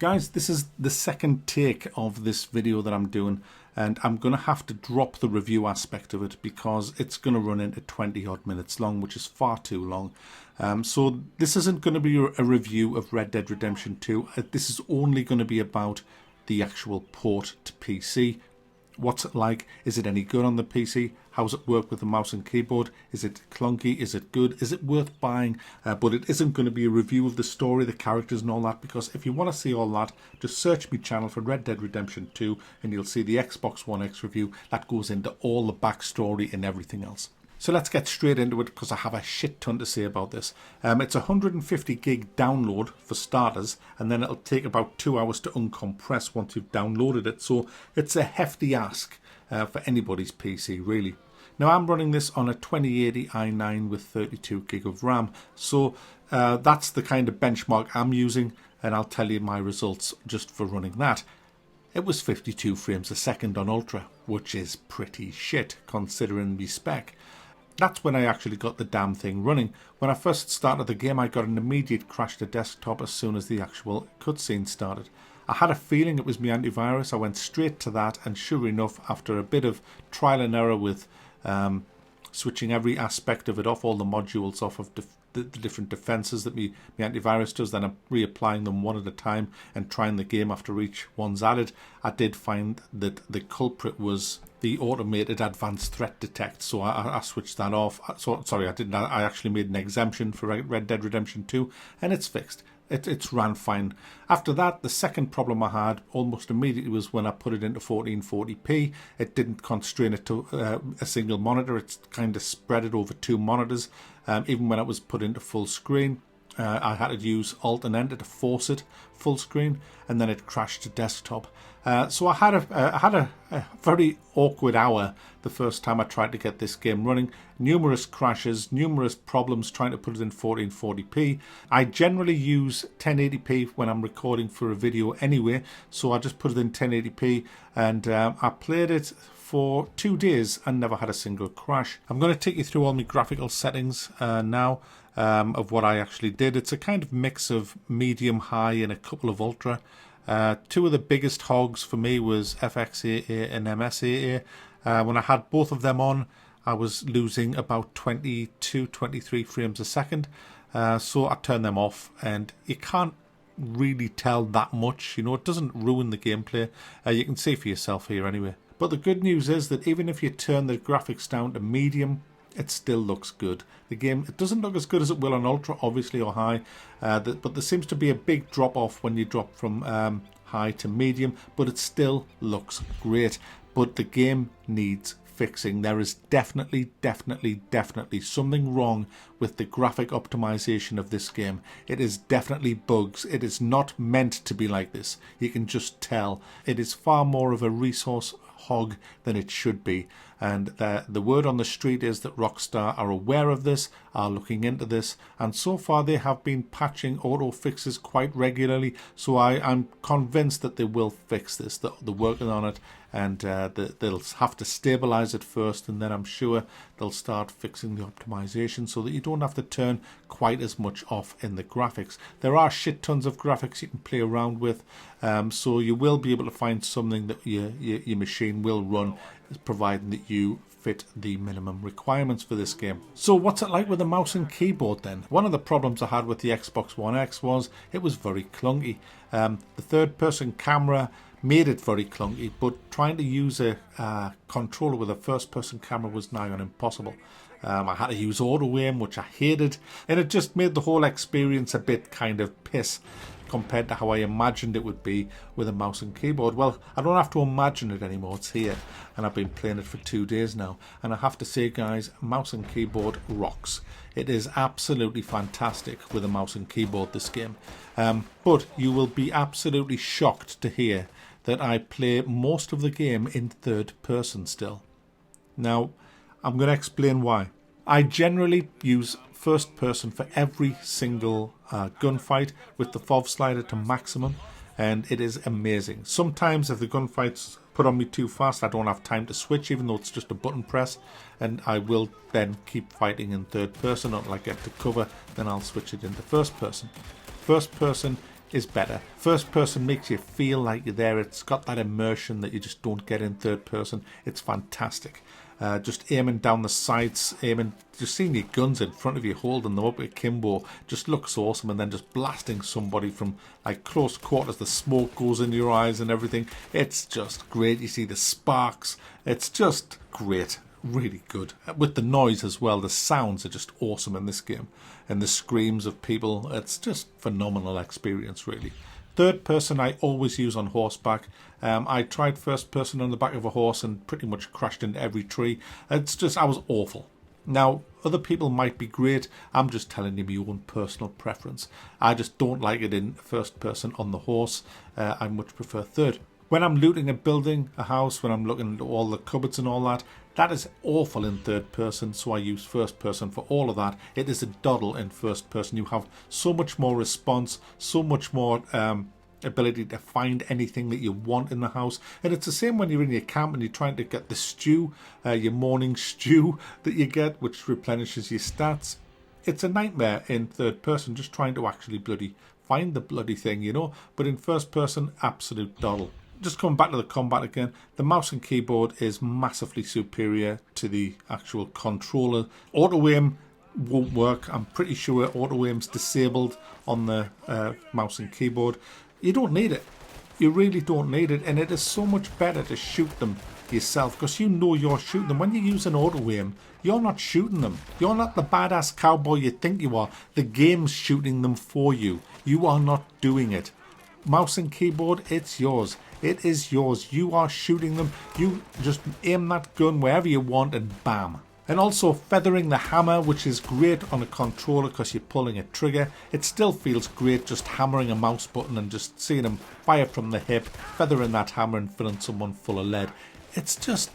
Guys, this is the second take of this video that I'm doing, and I'm going to have to drop the review aspect of it because it's going to run into 20 odd minutes long, which is far too long. So this isn't going to be a review of Red Dead Redemption 2. This is only going to be about the actual port to PC. What's it like? Is it any good on the PC? How does it work with the mouse and keyboard? Is it clunky? Is it good? Is it worth buying? But it isn't going to be a review of the story, the characters and all that, because if you want to see all that, just search my channel for Red Dead Redemption 2 and you'll see the Xbox One X review. That goes into all the backstory and everything else. So let's get straight into it because I have a shit ton to say about this. It's a 150 gig download for starters, and then it'll take about 2 hours to uncompress once you've downloaded it. So it's a hefty ask for anybody's PC, really. Now I'm running this on a 2080 i9 with 32 gig of RAM. So that's the kind of benchmark I'm using, and I'll tell you my results just for running that. It was 52 frames a second on Ultra, which is pretty shit considering the spec. That's when I actually got the damn thing running. When I first started the game, I got an immediate crash to desktop as soon as the actual cutscene started. I had a feeling it was my antivirus. I went straight to that, and sure enough, after a bit of trial and error with switching every aspect of it off, all the modules off of the different defenses that my antivirus does, then I'm reapplying them one at a time and trying the game after each one's added, I did find that the culprit was the automated advanced threat detect, so I switched that off. Sorry, I didn't. I actually made an exemption for Red Dead Redemption 2, and it's fixed. It's ran fine. After that, the second problem I had almost immediately was when I put it into 1440p. It didn't constrain it to a single monitor. It's kind of spread it over two monitors. Even when it was put into full screen, I had to use Alt and Enter to force it full screen, and then it crashed to desktop. So I had a very awkward hour the first time I tried to get this game running. Numerous crashes, numerous problems trying to put it in 1440p. I generally use 1080p when I'm recording for a video anyway, so I just put it in 1080p, and I played it for 2 days and never had a single crash. I'm going to take you through all my graphical settings now of what I actually did. It's a kind of mix of medium, high, and a couple of ultra. Two of the biggest hogs for me was FXAA and MSAA. When I had both of them on, I was losing about 22, 23 frames a second. So I turned them off, and you can't really tell that much. You know, it doesn't ruin the gameplay. You can see for yourself here anyway. But the good news is that even if you turn the graphics down to medium, it still looks good. The game, it doesn't look as good as it will on Ultra, obviously, or high, but there seems to be a big drop off when you drop from high to medium, but it still looks great. But the game needs fixing. There is definitely something wrong with the graphic optimization of this game. It is definitely bugs. It is not meant to be like this. You can just tell. It is far more of a resource hog than it should be, and the word on the street is that Rockstar are aware of this, are looking into this, and so far they have been patching auto fixes quite regularly, so I'm convinced that they will fix this, that they're working on it, and they'll have to stabilize it first, and then I'm sure they'll start fixing the optimization so that you don't have to turn quite as much off in the graphics. There are shit tons of graphics you can play around with, so you will be able to find something that your machine will run, providing that you fit the minimum requirements for this game. So what's it like with the mouse and keyboard then? One of the problems I had with the Xbox One X was it was very clunky. The third person camera made it very clunky, but trying to use a controller with a first person camera was nigh on impossible. I had to use auto aim, which I hated, and it just made the whole experience a bit kind of piss compared to how I imagined it would be with a mouse and keyboard. Well, I don't have to imagine it anymore, it's here, and I've been playing it for 2 days now, and I have to say, guys, mouse and keyboard rocks. It is absolutely fantastic with a mouse and keyboard, this game, but you will be absolutely shocked to hear that I play most of the game in third person still. Now, I'm going to explain why. I generally use first person for every single gunfight with the FOV slider to maximum, and it is amazing. Sometimes if the gunfight's put on me too fast, I don't have time to switch, even though it's just a button press, and I will then keep fighting in third person until I get to cover, then I'll switch it into first person. First person is better. First person makes you feel like you're there. It's got that immersion that you just don't get in third person. It's fantastic. Just aiming down the sights, just seeing your guns in front of you, holding them up akimbo, just looks awesome. And then just blasting somebody from like close quarters, the smoke goes in your eyes and everything. It's just great. You see the sparks. It's just great. Really good. With the noise as well, the sounds are just awesome in this game. And the screams of people, it's just phenomenal experience, really. Third person I always use on horseback. I tried first person on the back of a horse and pretty much crashed into every tree. It's just, I was awful. Now, other people might be great. I'm just telling you my own personal preference. I just don't like it in first person on the horse. I much prefer third. When I'm looting a building, a house, when I'm looking at all the cupboards and all that, that is awful in third person, so I use first person for all of that. It is a doddle in first person. You have so much more response, so much more ability to find anything that you want in the house. And it's the same when you're in your camp and you're trying to get the stew, your morning stew that you get, which replenishes your stats. It's a nightmare in third person, just trying to actually bloody find the bloody thing, you know. But in first person, absolute doddle. Just coming back to the combat again, the mouse and keyboard is massively superior to the actual controller. Auto aim won't work. I'm pretty sure auto aim's disabled on the mouse and keyboard. You don't need it. You really don't need it, and it is so much better to shoot them yourself because you know you're shooting them. When you use an auto aim, you're not shooting them. You're not the badass cowboy you think you are. The game's shooting them for you. You are not doing it. Mouse and keyboard, it's yours. It is yours. You are shooting them. You just aim that gun wherever you want and bam. And also feathering the hammer, which is great on a controller because you're pulling a trigger. It still feels great just hammering a mouse button and just seeing them fire from the hip, feathering that hammer and filling someone full of lead. It's just,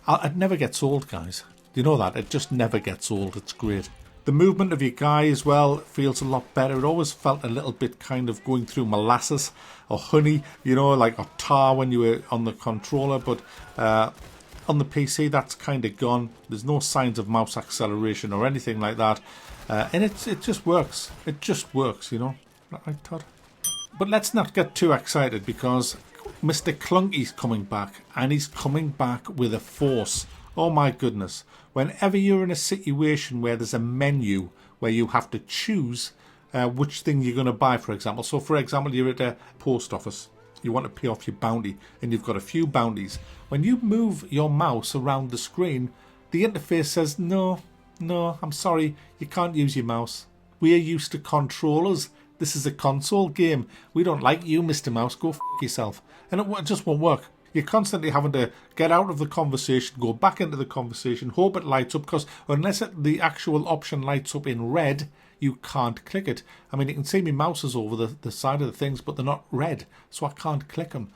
it never gets old, guys. You know that? It just never gets old. It's great. The movement of your guy as well feels a lot better. It always felt a little bit kind of going through molasses or honey, you know, like or tar when you were on the controller. But on the PC, that's kind of gone. There's no signs of mouse acceleration or anything like that. And it just works. It just works, you know. Right, Todd? But let's not get too excited because Mr. Clunky's coming back. And he's coming back with a force. Oh my goodness. Whenever you're in a situation where there's a menu where you have to choose which thing you're going to buy, for example. So, for example, you're at a post office. You want to pay off your bounty and you've got a few bounties. When you move your mouse around the screen, the interface says, no, I'm sorry, you can't use your mouse. We're used to controllers. This is a console game. We don't like you, Mr. Mouse. Go f*** yourself. And it just won't work. You're constantly having to get out of the conversation, go back into the conversation, hope it lights up, because unless the actual option lights up in red, you can't click it. I mean, you can see my mouse is over the side of the things, but they're not red, so I can't click them.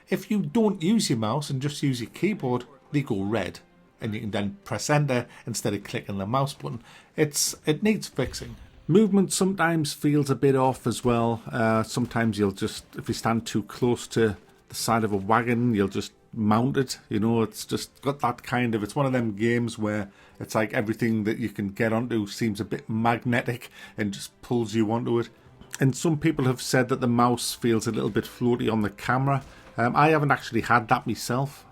If you don't use your mouse and just use your keyboard, they go red, and you can then press enter instead of clicking the mouse button. It needs fixing. Movement sometimes feels a bit off as well. Sometimes you'll just, if you stand too close to the side of a wagon, you'll just mount it, you know. It's just got that kind of, it's one of them games where it's like everything that you can get onto seems a bit magnetic and just pulls you onto it. And some people have said that the mouse feels a little bit floaty on the camera. I haven't actually had that myself.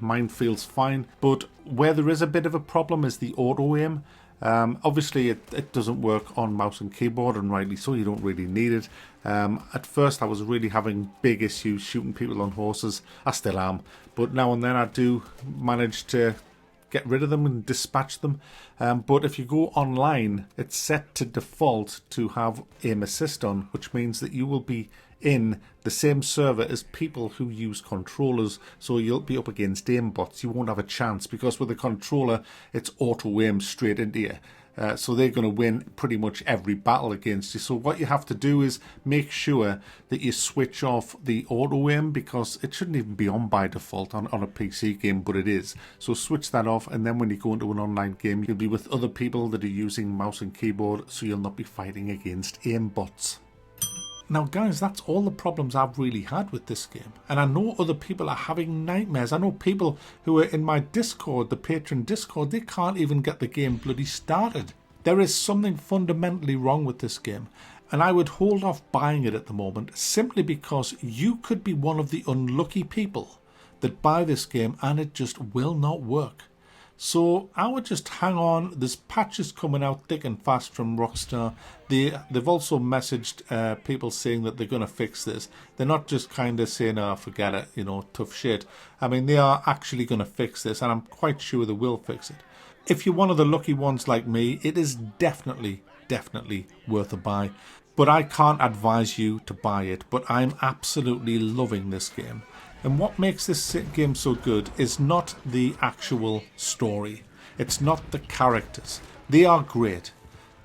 Mine feels fine, but where there is a bit of a problem is the auto aim. Obviously it doesn't work on mouse and keyboard, and rightly so, you don't really need it. At first I was really having big issues shooting people on horses. I still am, but now and then I do manage to get rid of them and dispatch them. But if you go online, it's set to default to have aim assist on, which means that you will be in the same server as people who use controllers, so you'll be up against aimbots. You won't have a chance because with a controller it's auto aim straight into you. So they're going to win pretty much every battle against you. So what you have to do is make sure that you switch off the auto aim, because it shouldn't even be on by default on a PC game, but it is. So switch that off, and then when you go into an online game, you'll be with other people that are using mouse and keyboard, so you'll not be fighting against aimbots. Now guys, that's all the problems I've really had with this game, and I know other people are having nightmares. I know people who are in my Discord, the patron Discord, they can't even get the game bloody started. There is something fundamentally wrong with this game, and I would hold off buying it at the moment simply because you could be one of the unlucky people that buy this game and it just will not work. So I would just hang on. There's patches coming out thick and fast from Rockstar. They've also messaged people saying that they're going to fix this. They're not just kind of saying, oh, forget it, you know, tough shit. I mean, they are actually going to fix this, and I'm quite sure they will fix it. If you're one of the lucky ones like me, it is definitely worth a buy. But I can't advise you to buy it, but I'm absolutely loving this game. And what makes this game so good is not the actual story. It's not the characters. They are great.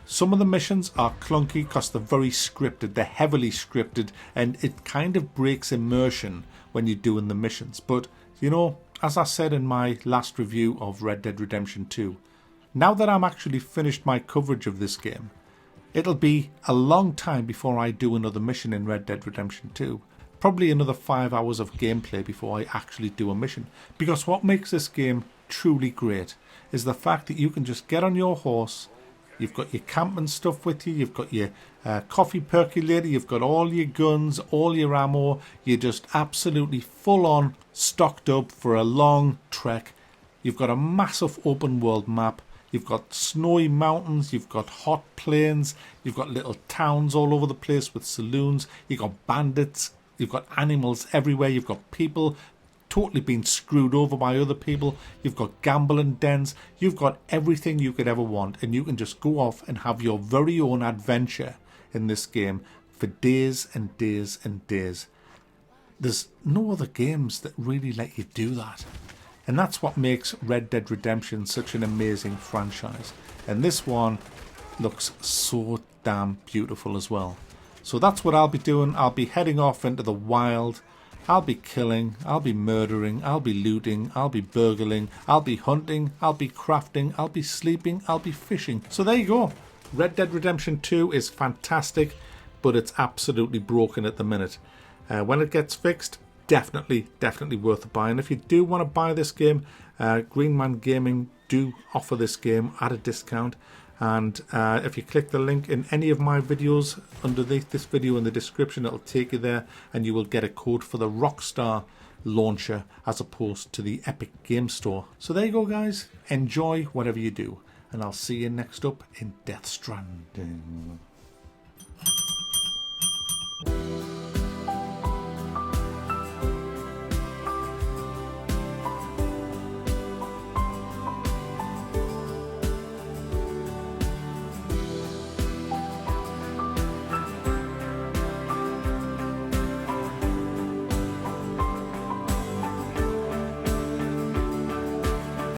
Some of the missions are clunky because they're very scripted. They're heavily scripted, and it kind of breaks immersion when you're doing the missions. But, you know, as I said in my last review of Red Dead Redemption 2, now that I'm actually finished my coverage of this game, it'll be a long time before I do another mission in Red Dead Redemption 2. Probably another 5 hours of gameplay before I actually do a mission. Because what makes this game truly great is the fact that you can just get on your horse, you've got your camping stuff with you, you've got your coffee percolator, you've got all your guns, all your ammo, you're just absolutely full on stocked up for a long trek. You've got a massive open world map. You've got snowy mountains, you've got hot plains, you've got little towns all over the place with saloons, you've got bandits, you've got animals everywhere, you've got people totally being screwed over by other people, you've got gambling dens, you've got everything you could ever want, and you can just go off and have your very own adventure in this game for days and days and days. There's no other games that really let you do that. And that's what makes Red Dead Redemption such an amazing franchise. And this one looks so damn beautiful as well. So that's what I'll be doing. I'll be heading off into the wild. I'll be killing, I'll be murdering, I'll be looting, I'll be burgling, I'll be hunting, I'll be crafting, I'll be sleeping, I'll be fishing. So there you go. Red Dead Redemption 2 is fantastic, but it's absolutely broken at the minute. When it gets fixed, definitely worth a buy. And if you do want to buy this game, Green Man Gaming do offer this game at a discount. And if you click the link in any of my videos underneath this video in the description, it'll take you there, and you will get a code for the Rockstar launcher as opposed to the Epic Game Store. So there you go, guys. Enjoy whatever you do, and I'll see you next up in Death Stranding.